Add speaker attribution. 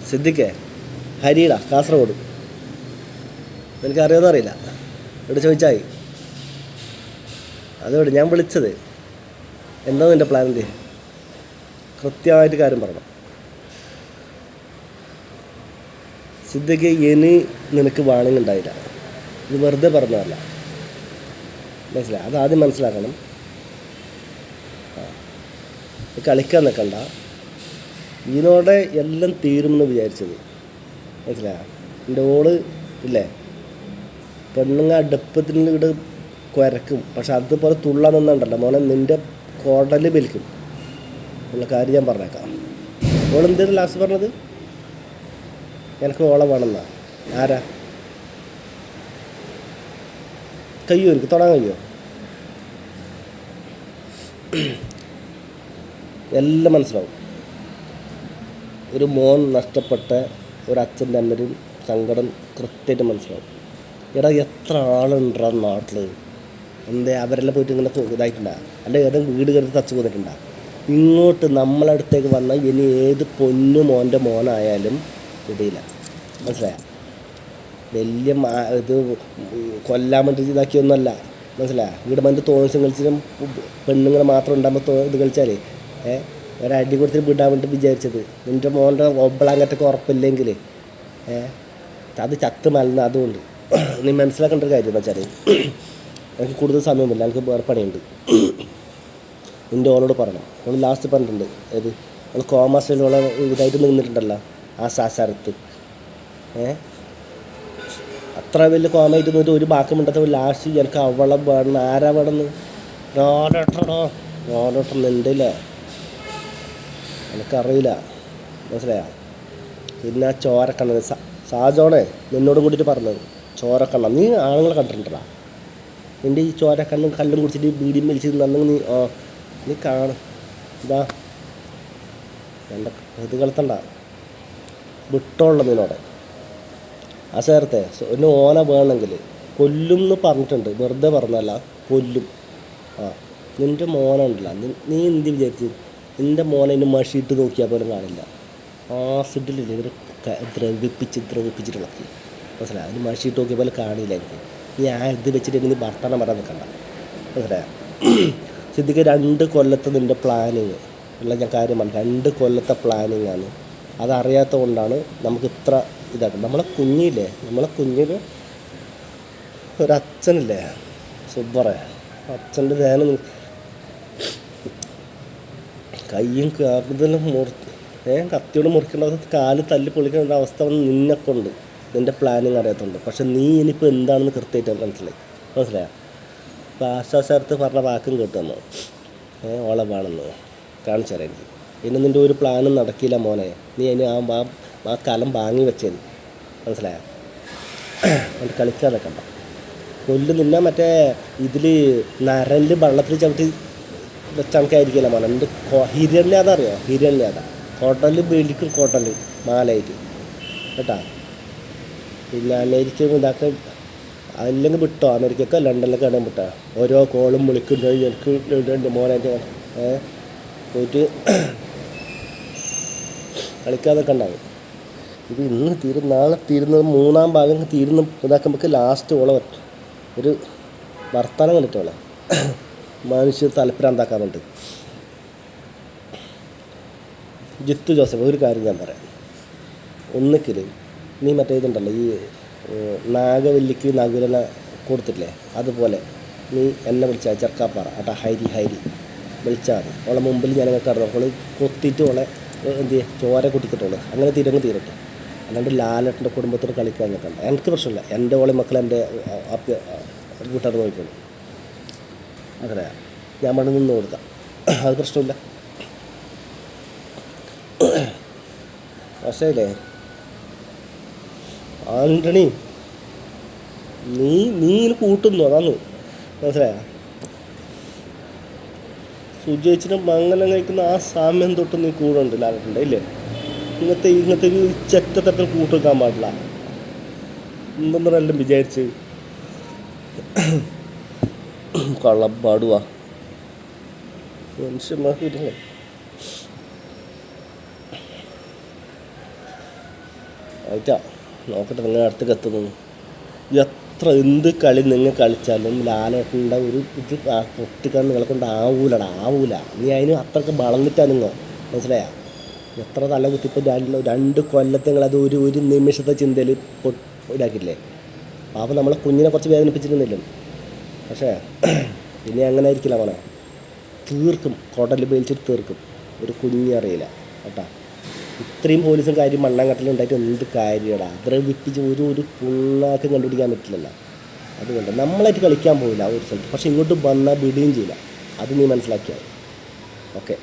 Speaker 1: സിദ്ദിഖേ ഹരിടാ കാസർഗോഡ്. എനിക്കറിയാമെന്ന് അറിയില്ല, ഇവിടെ ചോദിച്ചായി. അതുകൊണ്ട് ഞാൻ വിളിച്ചത് എന്താ നിൻ്റെ പ്ലാനിൻ്റെ കൃത്യമായിട്ട് കാര്യം പറയണം. സിദ്ദിഖ് ഇനി നിനക്ക് വാണിംഗ് ഉണ്ടായില്ല, ഇത് വെറുതെ പറഞ്ഞതല്ല, മനസ്സിലായി? അതാദ്യം മനസ്സിലാക്കണം. കളിക്കാൻ നിൽക്കണ്ട, ഇതിനോടെ എല്ലാം തീരുമെന്ന് വിചാരിച്ചത്, മനസ്സിലായ? എൻ്റെ ഓള് ഇല്ലേ പെണ്ണുങ്ങ അടുപ്പത്തിന് ഇവിടെ കുരക്കും, പക്ഷെ അതുപോലെ തുള്ളാൻ നിന്നുണ്ടല്ലോ മോനെ നിൻ്റെ കുടൽ ബലിക്കും ഉള്ള കാര്യം ഞാൻ പറഞ്ഞേക്കാം. ഓളെന്തേലും ലാസ്റ്റ് പറഞ്ഞത് എനിക്ക് ഓളെ വേണമെന്നാ. ആരാ കഴിയോ? എനിക്ക് തൊടാൻ കഴിയോ? എല്ലാം മനസ്സിലാവും. ഒരു മോൻ നഷ്ടപ്പെട്ട ഒരച്ഛൻ്റെ അമ്മയും സങ്കടം കൃത്യമായിട്ട് മനസ്സിലാവും. എടാ എത്ര ആളുണ്ടാ നാട്ടിൽ, എന്തേ അവരെല്ലാം പോയിട്ട് ഇങ്ങനെ ഇതായിട്ടുണ്ടാ, അല്ലെ ഏതെങ്കിലും വീട് കയറി തച്ച് പോന്നിട്ടുണ്ടാ. ഇങ്ങോട്ട് നമ്മളടുത്തേക്ക് വന്നാൽ ഇനി ഏത് പൊന്നു മോൻ്റെ മോനായാലും ഇടയില്ല, മനസ്സിലായ? വലിയ ഇത് കൊല്ലാൻ വേണ്ടി ഇതാക്കിയൊന്നുമല്ല, മനസ്സിലായ? ഇവിടെ വന്നിട്ട് തോന്നിച്ചും കളിച്ചിട്ടും പെണ്ണുങ്ങൾ മാത്രം ഉണ്ടാകുമ്പോൾ ഇത് കളിച്ചാലേ ഒരടി കൊടുത്തിട്ട് വിടാൻ വേണ്ടി വിചാരിച്ചത്. നിൻ്റെ മോൻ്റെ ഒമ്പളാങ്കറ്റൊക്കെ ഉറപ്പില്ലെങ്കിൽ അത് ചത്ത് മലന്ന്. അതുകൊണ്ട് നീ മനസ്സിലാക്കേണ്ട ഒരു കാര്യം എന്ന് വെച്ചാൽ എനിക്ക് കൂടുതൽ സമയമില്ല, എനിക്ക് വേറെ പണിയുണ്ട്. നിൻ്റെ ഓളോട് പറയണം. ഓൾ ലാസ്റ്റ് പറഞ്ഞിട്ടുണ്ട് ഏത് ഓൾ കോമേഴ്സിലുള്ള ഇതായിട്ട് നിന്നിട്ടുണ്ടല്ലോ ആ സാശരത്ത്. അത്ര വലിയ കോമായിട്ട് നിന്നിട്ട് ഒരു ബാക്കുമുണ്ടാത്ത ലാസ്റ്റ് എനിക്ക് അവളെ വേണം. ആരാ വേണമെന്ന് ഓലോട്ടം നിൻ്റെ എനിക്കറിയില്ല, മനസ്സിലായ? പിന്നെ ആ ചോരക്കണ്ണ സാജോണേ നിന്നോടും കൂടിയിട്ട് പറഞ്ഞത് ചോരക്കണ്ണ. നീ ആണുങ്ങളെ കണ്ടിട്ടുണ്ടടാ, നിൻ്റെ ഈ ചോരക്കണ്ണും കല്ലും കുടിച്ചിട്ട് ബീഡിയും വലിച്ച് നിന്നെങ്കിൽ നീ കാണും. ഇതാ എൻ്റെ ഇത് കളത്തണ്ട, വിട്ടോളണം നിന്നോടെ. ആ ചേർത്തെ ഒന്ന് ഓന വേണമെങ്കിൽ കൊല്ലും എന്ന് പറഞ്ഞിട്ടുണ്ട്, വെറുതെ പറഞ്ഞല്ല, കൊല്ലും. നിൻ്റെ മോനുണ്ടല്ല, നീ എന്ത് വിചാരിച്ച് നിൻ്റെ മോനെ ഇന്ന് മഷിയിട്ട് നോക്കിയാൽ പോലും കാണില്ല. ആസിഡിലില്ല ഇവർ ദ്രവിപ്പിച്ചിട്ട് ഇളക്കി, മനസ്സിലായി? അതിന് മഷിയിട്ട് നോക്കിയ പോലെ കാണില്ല എനിക്ക്. നീ ആ ഇത് വെച്ചിട്ട് നീ വർത്തമാനം പറയാൻ നിൽക്കണ്ട, മനസ്സിലായ? സിദ്ദിഖ് 2 കൊല്ലത്തെ നിൻ്റെ പ്ലാനിങ് ഉള്ള ഞാൻ കാര്യമാണ്. 2 കൊല്ലത്തെ പ്ലാനിങ്ങാണ്. അതറിയാത്ത കൊണ്ടാണ് നമുക്ക് ഇത്ര ഇതാക്കുന്നത്. നമ്മളെ കുഞ്ഞിൽ ഒരച്ഛനില്ലേ സുബ്ബറ, അച്ഛൻ്റെ ധ്യാനം കയ്യും കാതിലും കത്തിയോട് മുറിക്കേണ്ട കാല് തല്ലി പൊളിക്കേണ്ട അവസ്ഥ വന്ന് നിന്നെക്കൊണ്ട് നിൻ്റെ പ്ലാനിങ് അറിയാത്തതുണ്ട്. പക്ഷെ നീ ഇനിയിപ്പോൾ എന്താണെന്ന് കൃത്യമായിട്ട് മനസ്സിലായ? ഇപ്പോൾ ആശ്വാസത്ത് പറഞ്ഞ വാക്കും കേട്ടുവന്നു, ഓളെ വേണമെന്ന് കാണിച്ചു തരാം എനിക്ക്. ഇനി നിൻ്റെ ഒരു പ്ലാനും നടക്കില്ല മോനെ. നീ ഇനി ആ കലം വാങ്ങി വെച്ചേന്, മനസ്സിലായ? അത് കളിക്കാതെ കണ്ട കൊല്ല് നിന്നെ മറ്റേ ഇതിൽ നരല് വെള്ളത്തിൽ ചവിട്ടി വെച്ചണക്കായിരിക്കില്ല മോനെ. എൻ്റെ ഹിരണ്യാത അറിയോ? ഹിരണ്യാത കോട്ടല് ബെലിക്കും കോട്ടല് മാലയിട്ട് കേട്ടാ. പിന്നെ അമേരിക്ക ഇതാക്കാൻ അല്ലെങ്കിൽ വിട്ടോ, അമേരിക്കയൊക്കെ ലണ്ടനിലൊക്കെ ഇടാൻ വിട്ടാ. ഓരോ കോളും വിളിക്കുന്നു എനിക്ക് മോനായിട്ട് പോയിട്ട് കളിക്കാതൊക്കെ ഉണ്ടാവും. ഇത് ഇന്ന് നാളെ തീരുന്നത് 3-ാം ഭാഗം തീരുന്ന ഇതാക്കുമ്പോൾ ലാസ്റ്റ് ഓളെ ഒരു വർത്തമാനം കണ്ടിട്ടോളെ മനുഷ്യ തലപ്പിരാന്താക്കാൻ വേണ്ടി. ജിത്തു ജോസഫ് ഒരു കാര്യം ഞാൻ പറയാം. ഒന്നിക്കൽ നീ മറ്റേ ഇതുണ്ടല്ലോ ഈ നാഗവല്ലിക്ക് നകുലന കൊടുത്തില്ലേ, അതുപോലെ നീ എന്നെ വിളിച്ചാൽ ചെറുക്കാപ്പാറ ഏട്ടാ ഹരി വിളിച്ചാൽ മതി. അവളെ മുമ്പിൽ ഞാനങ്ങനെ കടന്നു അവൾ കൊത്തിയിട്ട് അവളെ എന്ത് ചെയ്യുക ചോര കുട്ടിക്കിട്ടോളൂ. അങ്ങനെ തീരട്ടെ. അല്ലാണ്ട് ലാലേട്ടൻ്റെ കുടുംബത്തിന് കളിക്കാൻ നിൽക്കണ്ട. എനിക്ക് പ്രശ്നമില്ല, എൻ്റെ ഓളെ മക്കൾ എൻ്റെ വീട്ടുകാർ നോക്കിക്കോളൂ. അങ്ങനെ ഞാൻ മണ്ണിൽ നിന്ന് കൊടുക്കാം, അത് പ്രശ്നമില്ല. പക്ഷേ അല്ലേ ആൻ്റണി നീ കൂട്ടുന്നു, അതാണ് മനസ്സിലായ? സുജയിച്ചിനും മംഗലം കഴിക്കുന്ന ആ സാമ്യം തൊട്ട് നീ കൂടെ ഉണ്ട് ലാലേട്ടൻ്റെ ഇല്ലേ? ഇങ്ങനത്തെ ഒരു ചെറ്റത്തരം കൂട്ടുവെക്കാൻ പാടില്ല. എന്തെന്നെല്ലാം വിചാരിച്ച് കള്ളം പാടുക മനുഷ്യന്മാർക്ക് ആയിട്ടാ നോക്കട്ടെ നിങ്ങൾ അടുത്തേക്ക് എത്തുന്നു. എത്ര എന്ത് കളി നിങ്ങൾ കളിച്ചാലും ലാലേട്ടൻ്റെ ഒരു ഇത് പൊട്ടിക്കാൻ നിങ്ങളെ കൊണ്ട് ആവൂല. നീ അതിന് അത്രയ്ക്ക് വളർന്നിട്ടാ നിങ്ങൾ, മനസ്സിലായാ? എത്ര തല കുത്തിപ്പോൾ 2 കൊല്ലത്തെ നിങ്ങളത് ഒരു നിമിഷത്തെ ചിന്തയിൽ ഇതാക്കിയില്ലേ. അപ്പോൾ നമ്മളെ കുഞ്ഞിനെ കുറച്ച് വേദനിപ്പിച്ചിരുന്നില്ല. പക്ഷേ ഇനി അങ്ങനെ ആയിരിക്കില്ല മോനെ, തീർക്കും, കുടൽ പേലിച്ചിട്ട് തീർക്കും. ഒരു കുഞ്ഞറിയില്ല കേട്ടാ. ഇത്രയും പോലീസും കാര്യം മണ്ണാങ്കട്ടിലുണ്ടായിട്ട് എന്ത് കാര്യമാടാ? അത്ര വിട്ടിച്ച് ഒരു പുണ്ണാക്കും കണ്ടുപിടിക്കാൻ പറ്റില്ലല്ലോ. അതുകൊണ്ട് നമ്മളായിട്ട് കളിക്കാൻ പോകില്ല ആ ഒരു സ്ഥലത്ത്. പക്ഷേ ഇങ്ങോട്ട് വന്നാൽ വിടുകയും ചെയ്യില്ല. അത് നീ മനസ്സിലാക്കിയാൽ ഓക്കെ.